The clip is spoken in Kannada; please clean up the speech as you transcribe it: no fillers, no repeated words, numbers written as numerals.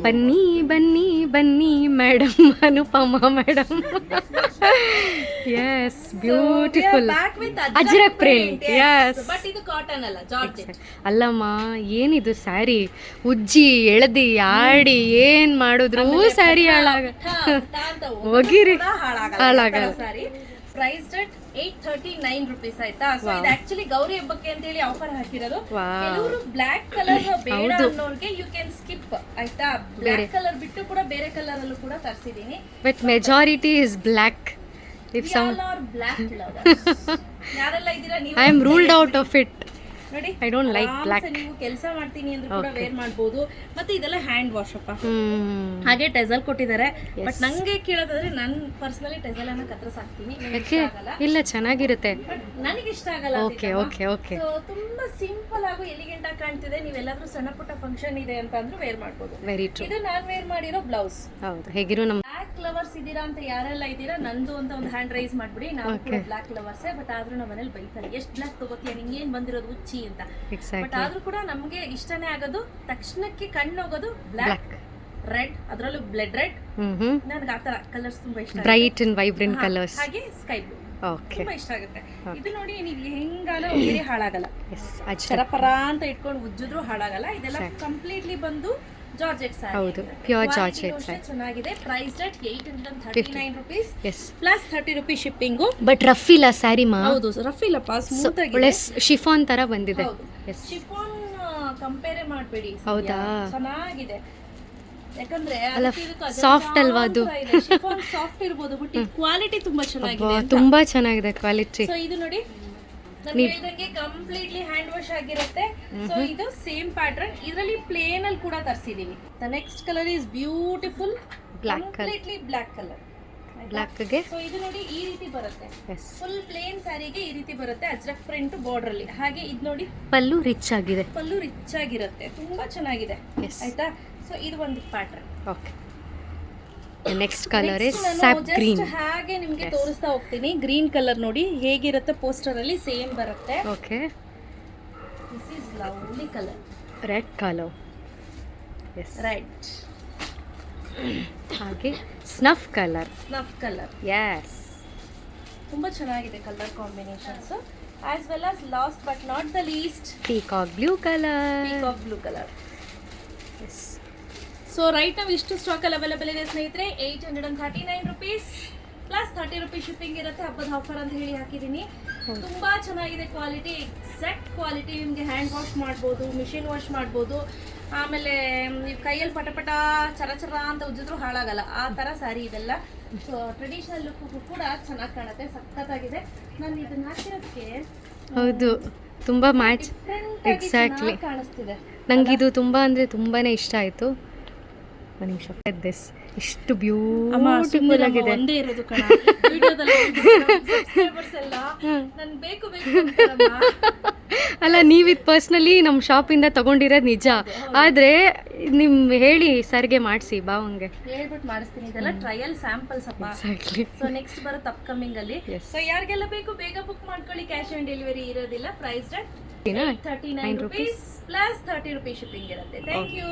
ಬನ್ನಿ ಬನ್ನಿ ಬನ್ನಿ madam, Anupama madam. Yes, beautiful ajrak print. Yes, but ಇದು ಕಾಟನ್ ಅಲ್ಲ, ಜಾರ್ಜೆಟ್. ಅಲ್ಲಮ್ಮ, ಏನಿದು ಸ್ಯಾರಿ ಉಜ್ಜಿ ಎಳ್ದಿ ಆಡಿ ಏನ್ ಮಾಡಿದ್ರು ಸ್ಯಾರಿ ಹೋಗಿರಿ ಹಾಳಾಗಲ್ಲ. ಸಾರಿ ಪ್ರೈಸ್ ಅಟ್ 839 rupees ಆಯ್ತಾ. ಸೊ ಇದು ಆಕ್ಚುಲಿ ಗೌರಿ ಹಬ್ಬಕ್ಕೆ ಅಂತ ಹೇಳಿ ಆಫರ್ ಹಾಕಿರೋದು. ಕೆಲವರು ಬ್ಲಾಕ್ ಕಲರ್ ಬೇಡ ಅನ್ನೋರ್ಗೆ ಯು ಕ್ಯಾನ್ ಸ್ಕಿಪ್ ಆಯ್ತಾ. ಬ್ಲಾಕ್ ಕಲರ್ ಬಿಟ್ಟು ಕೂಡ ಬೇರೆ ಕಲರ್ ಅಲ್ಲೂ ಕೂಡ ತರಿಸಿದೀನಿ. But majority is black. If some black lovers ಯಾರೆಲ್ಲ ಇದ್ದೀರಾ ನೀವು, I am ruled out of it. ನೋಡಿ, ಐ ಡೋಂಟ್ ಲೈಕ್ ಬ್ಲಾಕ್. ನೀವು ಕೆಲಸ ಮಾಡ್ತೀನಿ ಅಂದ್ರೆ ಕೂಡ ವೇರ್ ಮಾಡಬಹುದು. ಮತ್ತೆ ಇದೆಲ್ಲ ಹ್ಯಾಂಡ್ ವಾಶ್ ಅಪ್ಪ. ಹಾಗೆ ಟೆಸಲ್ ಕೊಟ್ಟಿದ್ದಾರೆ. ಬಟ್ ನಂಗೆ ಕೇಳೋದಾದ್ರೆ ನಾನು ಪರ್ಸನಲಿ ಟೆಸಲ್ ಅನ್ನ ಕತ್ತರಿಸಿ ಹಾಕ್ತೀನಿ. ಇಲ್ಲ, ಚೆನ್ನಾಗಿರುತ್ತೆ. ನನಗೆ ಇಷ್ಟ ಆಗಲ್ಲ. Okay okay okay. ಸೊ ತುಂಬಾ ಸಿಂಪಲ್ ಆಗಿ ಎಲಿಗೆಂಟ್ ಆಗಿ ಕಾಣ್ತಿದೆ. ನೀವೆಲ್ಲಾದ್ರೂ ಸಣ್ಣ ಪುಟ್ಟ ಫಂಕ್ಷನ್ ಇದೆ ಅಂತ ಅಂದ್ರೆ ವೇರ್ ಮಾಡಬಹುದು. Very true. ಇದು ನಾನು ವೇರ್ ಮಾಡಿರೋ ಬ್ಲೌಸ್. ಹೌದು, ಹೇಗಿರೋ ನಮ್ಮ ಬ್ಲಾಕ್ ಲವರ್ಸ್ ಇದ್ದೀರಾ ಅಂತ ಯಾರೆಲ್ಲ ಇದ್ದೀರಾ, ನಂದು ಅಂತ ಒಂದು ಹ್ಯಾಂಡ್ ರೈಸ್ ಮಾಡ್ಬಿಡಿ. ನಾವು ಕೂಡ ಬ್ಲಾಕ್ ಲವರ್ಸ್. ಬಟ್ ಆದ್ರೂ ನಮ್ಮ ಮನೇಲಿ ಬೈತಾರೆ, ಎಷ್ಟು ಬ್ಲಾಕ್ ತಗೋತೀಯ, ನಿಂಗೆ ಏನ್ ಬಂದಿರೋದು ಹುಚ್ಚಿ ಅಂತ. ಬಟ್ ಆದ್ರೂ ಕೂಡ ನಮ್ಗೆ ಇಷ್ಟನೇ ಆಗೋದು, ತಕ್ಷಣಕ್ಕೆ ಕಣ್ಣು ಹೋಗೋದು ಬ್ಲಾಕ್, ರೆಡ್, ಅದರಲ್ಲೂ ಬ್ಲಡ್ ರೆಡ್. ನನಗೆ ಆ ತರ ಕಲರ್ಸ್ ತುಂಬಾ ಇಷ್ಟ. Bright and vibrant colours. ಹಾಗೆ ಸ್ಕೈ ಬ್ಲೂ ಓಕೆ, ತುಂಬಾ ಇಷ್ಟ ಆಗುತ್ತೆ. ಇದು ನೋಡಿ, ನೀವು ಹೆಂಗಾನ ಬೇರೆ ಹಾಳಾಗಲ್ಲ. ಎಸ್, ಚರಪರ ಅಂತ ಇಟ್ಕೊಂಡು ಉಜ್ಜಿದ್ರು ಹಾಳಾಗಲ್ಲ. ಇದೆಲ್ಲ ಕಂಪ್ಲೀಟ್ಲಿ ಬಂದು ಜಾರ್ಜೆಟ್ ಸ್ಯಾರಿ. ಹೌದು, ಪ್ಯೂರ್ ಜಾರ್ಜೆಟ್ ಸ್ಯಾರಿ. ಚೆನ್ನಾಗಿದೆ. Price at 839 rupees yes, plus 30 rupees shipping. But rough ಇಲ್ಲ ಸ್ಯಾರಿ ಮಾ. ಹೌದು, ರಫ್ ಇಲ್ಲಪ್ಪ, ಸ್ಮೂತ್ ಆಗಿದೆ. ಒಳ್ಳೆ ಶಿಫಾನ್ ತರ ಬಂದಿದೆ. ಎಸ್, ಶಿಫಾನ್ ಕಂಪೇರ್ ಮಾಡಬೇಡಿ. ಹೌದಾ, ಚೆನ್ನಾಗಿದೆ. ಯಾಕಂದ್ರೆ ಸಾಫ್ಟ್ ಅಲ್ವಾ ಅದು. ಶಿಫಾನ್ ಸಾಫ್ಟ್ ಇರಬಹುದು, ಬಟ್ ಕ್ವಾಲಿಟಿ ತುಂಬಾ ಚೆನ್ನಾಗಿದೆ. ತುಂಬಾ ಚೆನ್ನಾಗಿದೆ ಕ್ವಾಲಿಟಿ. ಸೊ ಇದು ನೋಡಿ, ನಾನು ಹೇಳಿದಂಗೆ ಕಂಪ್ಲೀಟ್ಲಿ ಹ್ಯಾಂಡ್ ವಾಶ್ ಆಗಿರುತ್ತೆ. ಸೊ ಇದು ಸೇಮ್ ಪ್ಯಾಟರ್ನ್. ಇದರಲ್ಲಿ ಪ್ಲೇನ್ ಅಲ್ಲಿ ಕೂಡ ತರಿಸಿದೀವಿ. The next colour is beautiful black, completely black colour. Black ಗೆ ಸೊ ಇದು ನೋಡಿ, ಈ ರೀತಿ ಬರುತ್ತೆ. ಫುಲ್ ಪ್ಲೇನ್ ಸ್ಯಾರಿಗೆ ಈ ರೀತಿ ಬರುತ್ತೆ, ಅಜ್ರಕ್ ಪ್ರಿಂಟ್ ಬಾರ್ಡರ್ ಅಲ್ಲಿ. ಹಾಗೆ ಇದು ನೋಡಿ, ಪಲ್ಲು ರಿಚ್ ಆಗಿದೆ. ಪಲ್ಲು ರಿಚ್ ಆಗಿರುತ್ತೆ, ತುಂಬಾ ಚೆನ್ನಾಗಿದೆ ಆಯ್ತಾ. ಸೊ ಇದು ಒಂದು pattern. Okay, next colour is sap green. ಹಾಗೆ ನಿಮಗೆ ತೋರಿಸ್ತಾ ಹೋಗ್ತೀನಿ. ಗ್ರೀನ್ ಕಲರ್ ನೋಡಿ ಹೇಗಿರುತ್ತೆ, ಪೋಸ್ಟರ್ ಅಲ್ಲಿ ಸೇಮ್ ಬರುತ್ತೆ. Okay, this is lovely colour. Red colour. Yes, right. ಹಾಗೆ snuff colour. Snuff colour. Yes, ತುಂಬಾ ಚೆನ್ನಾಗಿದೆ colour combinations. As well as last but not the least, peacock blue colour. Peacock blue colour. Yes. So right ನಾವು ಇಷ್ಟು ಸ್ಟಾಕ್ ಅಲ್ಲಿ ಅವೈಲೇಬಲ್ ಇದೆ ಸ್ನೇಹಿತರೆ. 839 rupees ಪ್ಲಸ್ 30 rupees ಶಿಪ್ಪಿಂಗ್ ಇರುತ್ತೆ. ಹಬ್ಬದ ಆಫರ್ ಅಂತ ಹೇಳಿ ಹಾಕಿದ್ದೀನಿ. ತುಂಬಾ ಚೆನ್ನಾಗಿದೆ ಕ್ವಾಲಿಟಿ, ಎಕ್ಸಾಕ್ಟ್ ಕ್ವಾಲಿಟಿ. ನಿಮಗೆ ಹ್ಯಾಂಡ್ ವಾಶ್ ಮಾಡ್ಬೋದು, ಮಿಷಿನ್ ವಾಶ್ ಮಾಡ್ಬೋದು. ಆಮೇಲೆ ನೀವು ಕೈಯಲ್ಲಿ ಪಟಪಟ ಚರ ಅಂತ ಉಜ್ಜಿದ್ರು ಹಾಳಾಗಲ್ಲ, ಆ ಥರ ಸ್ಯಾರಿ ಇದೆಲ್ಲ. ಸೊ ಟ್ರೆಡಿಷನಲ್ ಲುಕ್ ಕೂಡ ಚೆನ್ನಾಗಿ ಕಾಣುತ್ತೆ, ಸಖತ್ತಾಗಿದೆ. ನಾನು ಇದನ್ನ ಹಾಕಿರೋದಕ್ಕೆ ಹೌದು, ತುಂಬಾ ಮ್ಯಾಚ್. ಎಕ್ಸಾಕ್ಟ್ಲಿ ಕಾಣಿಸ್ತಿದೆ. ನಂಗೆ ಇದು ತುಂಬಾ ಅಂದ್ರೆ ತುಂಬಾನೇ ಇಷ್ಟ ಆಯ್ತು. ಒಂದು ನಿಮಿಷ, ದಿಸ್ ಇಷ್ಟು ಬ್ಯೂಟಿಫುಲ್ ಆಗಿದೆ. ಒಂದೇ ಇರೋದು ಕಣ ವಿಡಿಯೋದಲ್ಲಿ ಸಬ್ಸ್ಕ್ರೈಬರ್ಸ್ ಎಲ್ಲ ನಾನು ಬೇಕು ಅಂತಾರಮ್ಮ. ಅಲ್ಲ, ನೀವಿದು ಪರ್ಸ್ನಲಿ ನಮ್ಮ ಶಾಪಿಂದ ತಗೊಂಡಿರೋದು ನಿಜ. ಆದರೆ ನಿಮ್ ಹೇಳಿ ಸರ್ಗೆ ಮಾಡಿಸಿ ಬಾವಂಗೆ ಹೇಳ್ಬಿಟ್ಟು ಮಾಡಿಸ್ತೀನಿ. ಇದೆಲ್ಲ ಟ್ರಯಲ್ ಸ್ಯಾಂಪಲ್ಸ್ ಅಪ್ಪ. ಎಕ್ಸಾಕ್ಟ್ಲಿ. ಸೊ ನೆಕ್ಸ್ಟ್ ಬರುತ್ತೆ ಅಪ್ಕಮಿಂಗ್ ಅಲ್ಲಿ. ಸೊ ಯಾರಿಗೆಲ್ಲ ಬೇಕು ಬೇಗ ಬುಕ್ ಮಾಡ್ಕೊಳ್ಳಿ. ಕ್ಯಾಶ್ ಆನ್ ಡೆಲಿವರಿ ಇರೋದಿಲ್ಲ. Price 39 rupees plus 30 rupees shipping ಇರುತ್ತೆ. Thank you.